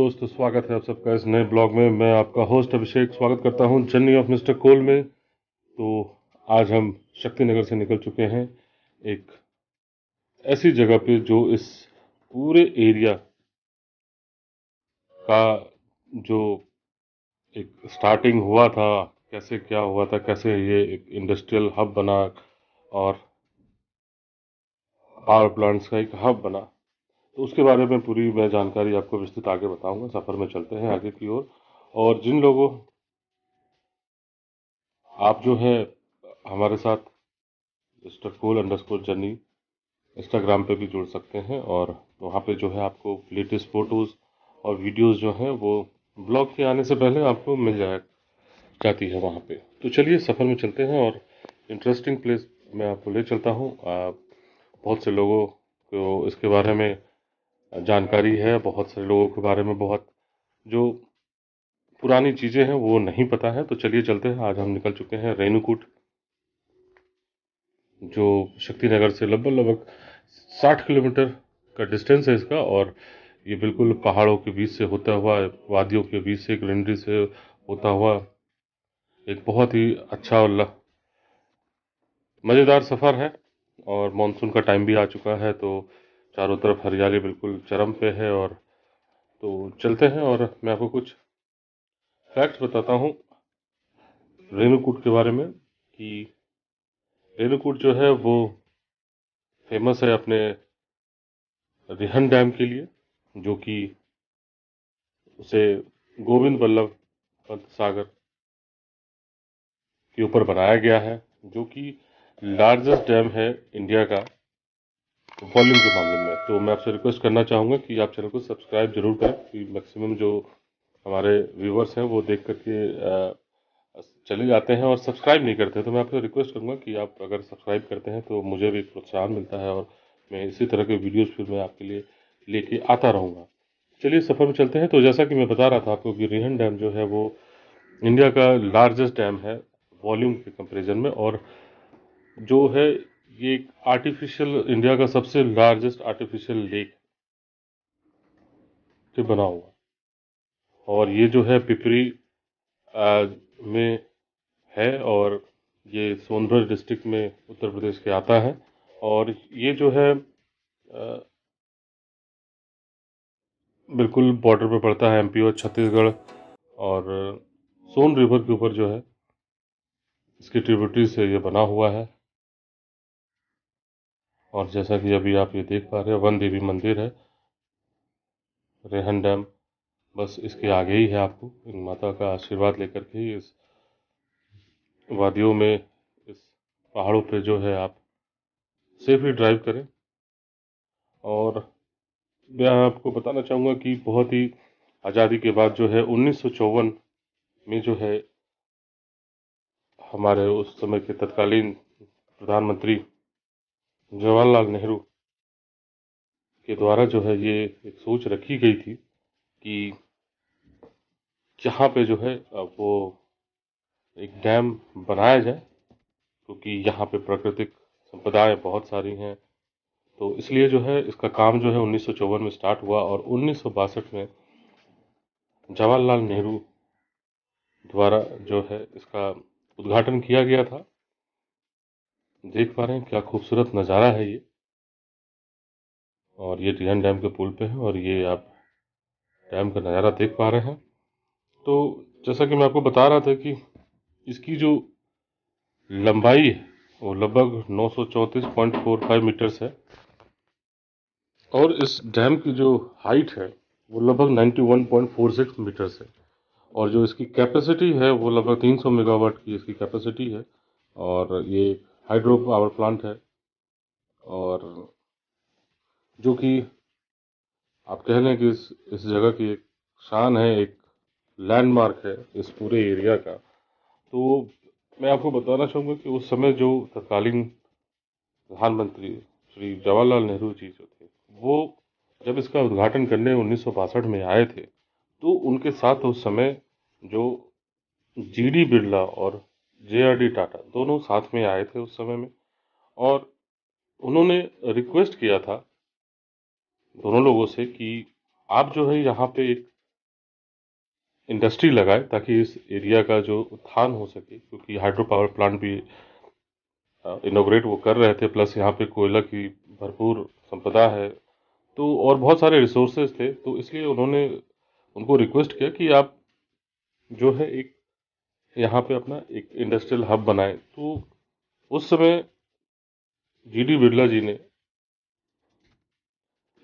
दोस्तों, स्वागत है आप सबका इस नए ब्लॉग में। मैं आपका होस्ट अभिषेक स्वागत करता हूं जर्नी ऑफ मिस्टर कोल में। तो आज हम शक्ति नगर से निकल चुके हैं एक ऐसी जगह पे जो इस पूरे एरिया का जो एक स्टार्टिंग हुआ था, कैसे क्या हुआ था, कैसे ये एक इंडस्ट्रियल हब बना और पावर प्लांट्स का एक हब बना, तो उसके बारे में पूरी मैं जानकारी आपको विस्तृत आगे बताऊंगा। सफर में चलते हैं आगे की ओर। और जिन लोगों आप जो है हमारे साथ मिस्टर कोल अंडरस्कोर जर्नी इंस्टाग्राम पे भी जुड़ सकते हैं, और वहाँ पे जो है आपको लेटेस्ट फोटोज़ और वीडियोस जो हैं वो ब्लॉग के आने से पहले आपको मिल जाती है वहाँ पे। तो चलिए सफ़र में चलते हैं और इंटरेस्टिंग प्लेस मैं आपको ले चलता हूँ। बहुत से लोगों को इसके बारे में जानकारी है, बहुत सारे लोगों के बारे में बहुत जो पुरानी चीज़ें हैं वो नहीं पता है। तो चलिए चलते हैं। आज हम निकल चुके हैं रेणुकूट, जो शक्ति नगर से लगभग 60 किलोमीटर का डिस्टेंस है इसका। और ये बिल्कुल पहाड़ों के बीच से होता हुआ, वादियों के बीच से, ग्रीनरी से होता हुआ एक बहुत ही अच्छा और मज़ेदार सफ़र है। और मानसून का टाइम भी आ चुका है, तो चारों तरफ हरियाली बिल्कुल चरम पे है। और तो चलते हैं और मैं आपको कुछ फैक्ट्स बताता हूँ रेणुकूट के बारे में। कि रेणुकूट जो है वो फेमस है अपने रिहन डैम के लिए, जो कि उसे गोविंद बल्लभ पंत सागर के ऊपर बनाया गया है, जो कि लार्जेस्ट डैम है इंडिया का वॉल्यूम के मामले में। तो मैं आपसे रिक्वेस्ट करना चाहूँगा कि आप चैनल को सब्सक्राइब जरूर करें, कि मैक्सिमम जो हमारे व्यूवर्स हैं वो देख करके चले जाते हैं और सब्सक्राइब नहीं करते हैं। तो मैं आपसे रिक्वेस्ट करूँगा कि आप अगर सब्सक्राइब करते हैं तो मुझे भी प्रोत्साहन मिलता है, और मैं इसी तरह के वीडियोज़ फिर मैं आपके लिए लेके आता रहूँगा। चलिए सफ़र में चलते हैं। तो जैसा कि मैं बता रहा था आपको कि रिहन डैम जो है वो इंडिया का लार्जेस्ट डैम है वॉल्यूम के कंपैरिजन में। और जो है ये एक आर्टिफिशियल, इंडिया का सबसे लार्जेस्ट आर्टिफिशियल लेक से बना हुआ। और ये जो है पिपरी में है, और ये सोनभद्र डिस्ट्रिक्ट में उत्तर प्रदेश के आता है। और ये जो है बिल्कुल बॉर्डर पर पड़ता है एमपी और छत्तीसगढ़। और सोन रिवर के ऊपर जो है इसकी ट्रिब्यूटरी से ये बना हुआ है। और जैसा कि अभी आप ये देख पा रहे हैं, वन देवी मंदिर है रेहन डैम, बस इसके आगे ही है। आपको इन माता का आशीर्वाद लेकर के ही इस वादियों में, इस पहाड़ों पे जो है आप सेफली ड्राइव करें। और मैं आपको बताना चाहूँगा कि बहुत ही आज़ादी के बाद जो है 1954 में जो है हमारे उस समय के तत्कालीन प्रधानमंत्री जवाहरलाल नेहरू के द्वारा जो है ये एक सोच रखी गई थी कि यहाँ पे जो है वो एक डैम बनाया जाए, क्योंकि यहाँ पे प्राकृतिक संपदाएं बहुत सारी हैं। तो इसलिए जो है इसका काम जो है 1954 में स्टार्ट हुआ, और 1962 में जवाहरलाल नेहरू द्वारा जो है इसका उद्घाटन किया गया था। देख पा रहे हैं क्या खूबसूरत नज़ारा है ये। और ये रिहन डैम के पुल पे है, और ये आप डैम का नज़ारा देख पा रहे हैं। तो जैसा कि मैं आपको बता रहा था कि इसकी जो लंबाई है वो लगभग 934.45 मीटर्स है। और इस डैम की जो हाइट है वो लगभग 91.46 मीटर्स है। और जो इसकी कैपेसिटी है वो लगभग 300 मेगावाट की इसकी कैपेसिटी है। और ये हाइड्रो पावर प्लांट है, और जो कि आप कह लें कि इस जगह की एक शान है, एक लैंडमार्क है इस पूरे एरिया का। तो मैं आपको बताना चाहूँगा कि उस समय जो तत्कालीन प्रधानमंत्री श्री जवाहरलाल नेहरू जी जो थे, वो जब इसका उद्घाटन करने 1962 में आए थे, तो उनके साथ उस समय जो जीडी बिरला और जेआरडी टाटा दोनों साथ में आए थे उस समय में। और उन्होंने रिक्वेस्ट किया था दोनों लोगों से कि आप जो है यहाँ पे एक इंडस्ट्री लगाए ताकि इस एरिया का जो उत्थान हो सके, क्योंकि हाइड्रो पावर प्लांट भी इनॉग्रेट वो कर रहे थे, प्लस यहाँ पे कोयला की भरपूर संपदा है, तो और बहुत सारे रिसोर्सेज थे, तो इसलिए उन्होंने उनको रिक्वेस्ट किया कि आप जो है एक यहाँ पे अपना एक इंडस्ट्रियल हब बनाएं। तो उस समय जीडी बिरला जी ने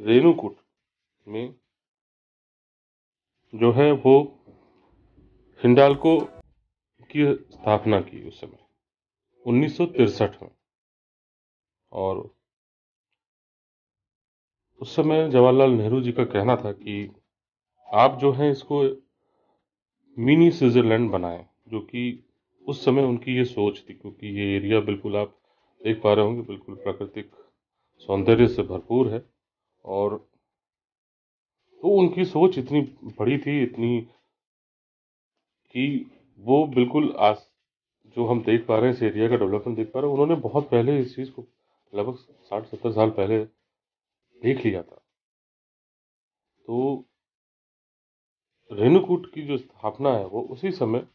रेणुकूट में जो है वो हिंडाल्को की स्थापना की उस समय 1963 में। और उस समय जवाहरलाल नेहरू जी का कहना था कि आप जो है इसको मिनी स्विट्जरलैंड बनाएं, जो कि उस समय उनकी ये सोच थी, क्योंकि ये एरिया बिल्कुल आप देख पा रहे होंगे बिल्कुल प्राकृतिक सौंदर्य से भरपूर है। और तो उनकी सोच इतनी बड़ी थी, इतनी कि वो बिल्कुल आज जो हम देख पा रहे हैं इस एरिया का डेवलपमेंट देख पा रहे हैं, उन्होंने बहुत पहले इस चीज़ को लगभग 60-70 साल पहले देख लिया था। तो रेणुकूट की जो स्थापना है वो उसी समय,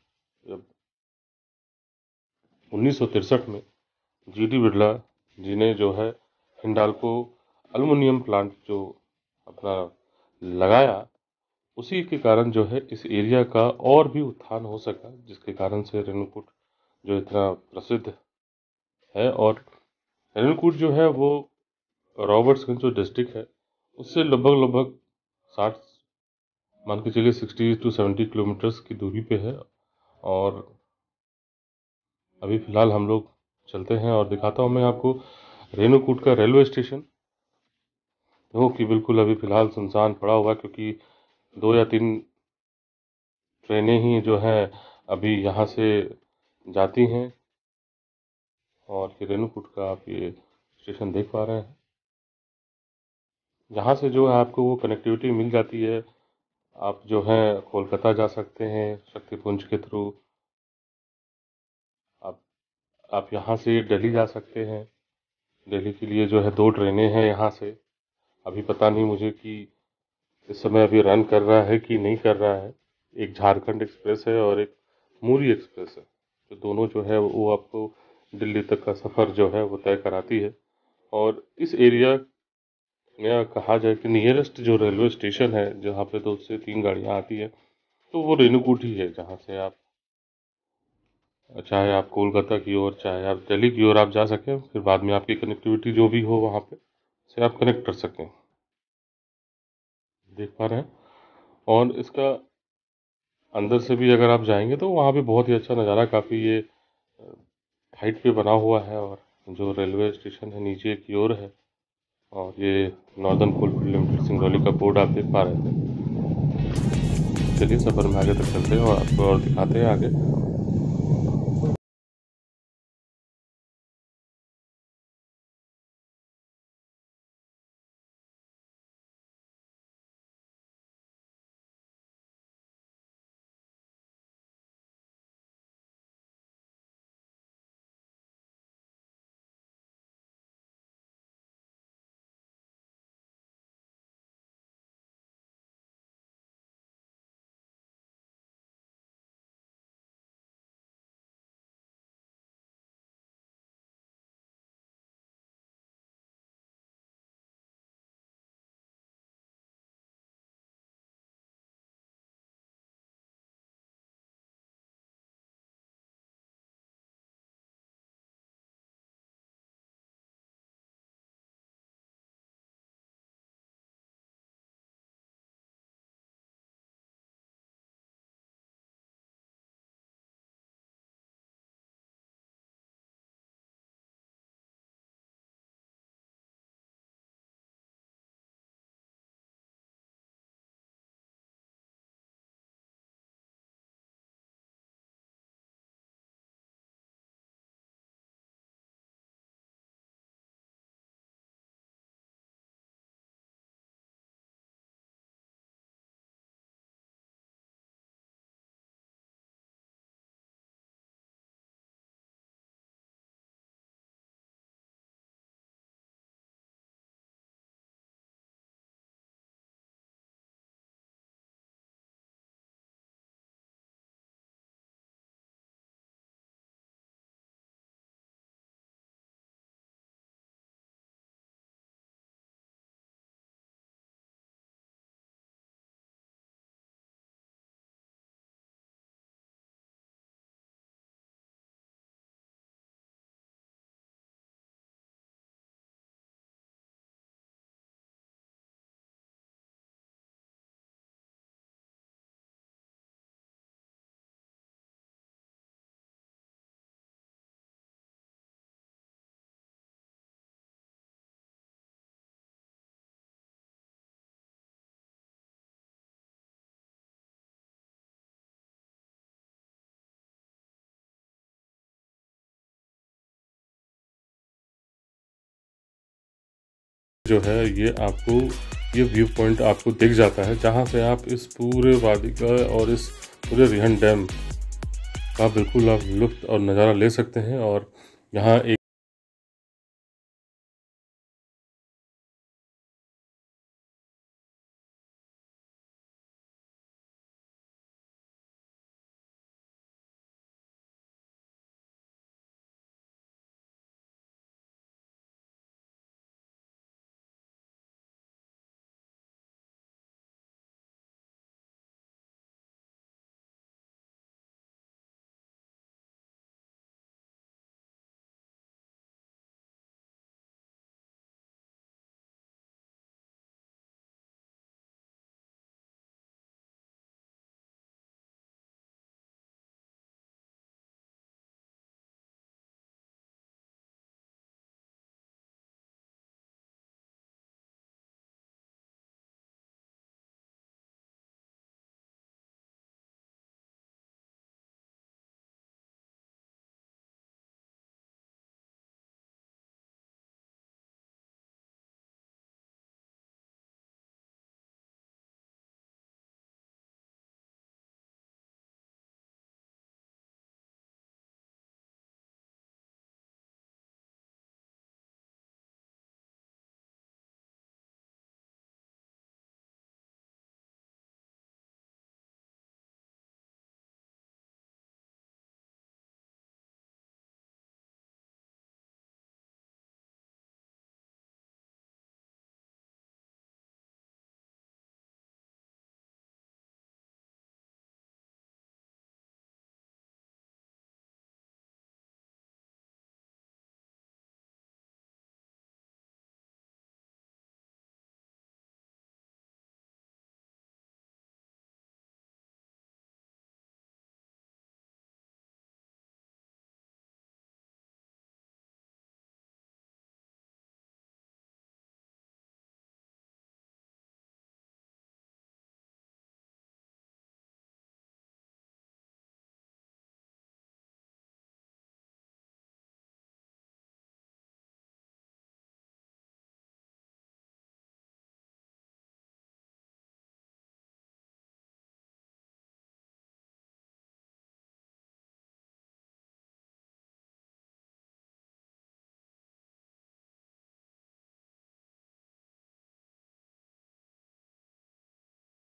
जब 1963 में जीडी बिरला जी ने जो है हिंडाल्को एल्युमिनियम प्लांट जो अपना लगाया, उसी के कारण जो है इस एरिया का और भी उत्थान हो सका, जिसके कारण से रेणुकूट जो इतना प्रसिद्ध है। और रेणुकूट जो है वो रॉबर्ट्सगंज जो डिस्ट्रिक्ट है उससे लगभग लगभग 60, मान के चलिए 60 to 70 किलोमीटर्स की दूरी पे है। और अभी फ़िलहाल हम लोग चलते हैं और दिखाता हूँ मैं आपको रेणुकूट का रेलवे स्टेशन, जो कि बिल्कुल अभी फ़िलहाल सुनसान पड़ा हुआ है, क्योंकि 2 या 3 ट्रेनें ही जो हैं अभी यहाँ से जाती हैं। और ये रेणुकूट का आप ये स्टेशन देख पा रहे हैं, यहाँ से जो है आपको वो कनेक्टिविटी मिल जाती है। आप जो है कोलकाता जा सकते हैं शक्तिपुंज के थ्रू। आप आप यहाँ से दिल्ली जा सकते हैं। दिल्ली के लिए जो है 2 ट्रेनें हैं यहाँ से। अभी पता नहीं मुझे कि इस समय अभी रन कर रहा है कि नहीं कर रहा है। एक झारखंड एक्सप्रेस है और एक मुरी एक्सप्रेस है, जो दोनों जो है वो आपको दिल्ली तक का सफ़र जो है वो तय कराती है। और इस एरिया में कहा जाए कि नियरेस्ट जो रेलवे स्टेशन है जहाँ पे 2 से 3 गाड़ियाँ आती है, तो वो रेणुकूट ही है, जहाँ से आप चाहे आप कोलकाता की ओर चाहे आप दिल्ली की ओर आप जा सकें, फिर बाद में आपकी कनेक्टिविटी जो भी हो वहाँ पे से आप कनेक्ट कर सकें। देख पा रहे हैं। और इसका अंदर से भी अगर आप जाएंगे तो वहाँ भी बहुत ही अच्छा नज़ारा, काफ़ी ये हाइट पे बना हुआ है। और जो रेलवे स्टेशन है नीचे की ओर है। और ये नॉर्दर्न कोलफील्ड लिमिटेड सिंगरौली का बोर्ड आप देख पा रहे थे। चलिए सफ़र में आगे तक चलते हैं और आपको और दिखाते हैं आगे। जो है ये व्यू पॉइंट आपको दिख जाता है, जहाँ से आप इस पूरे वादी का और इस पूरे रिहन डैम का बिल्कुल आप लुत्फ़ और नज़ारा ले सकते हैं। और यहाँ एक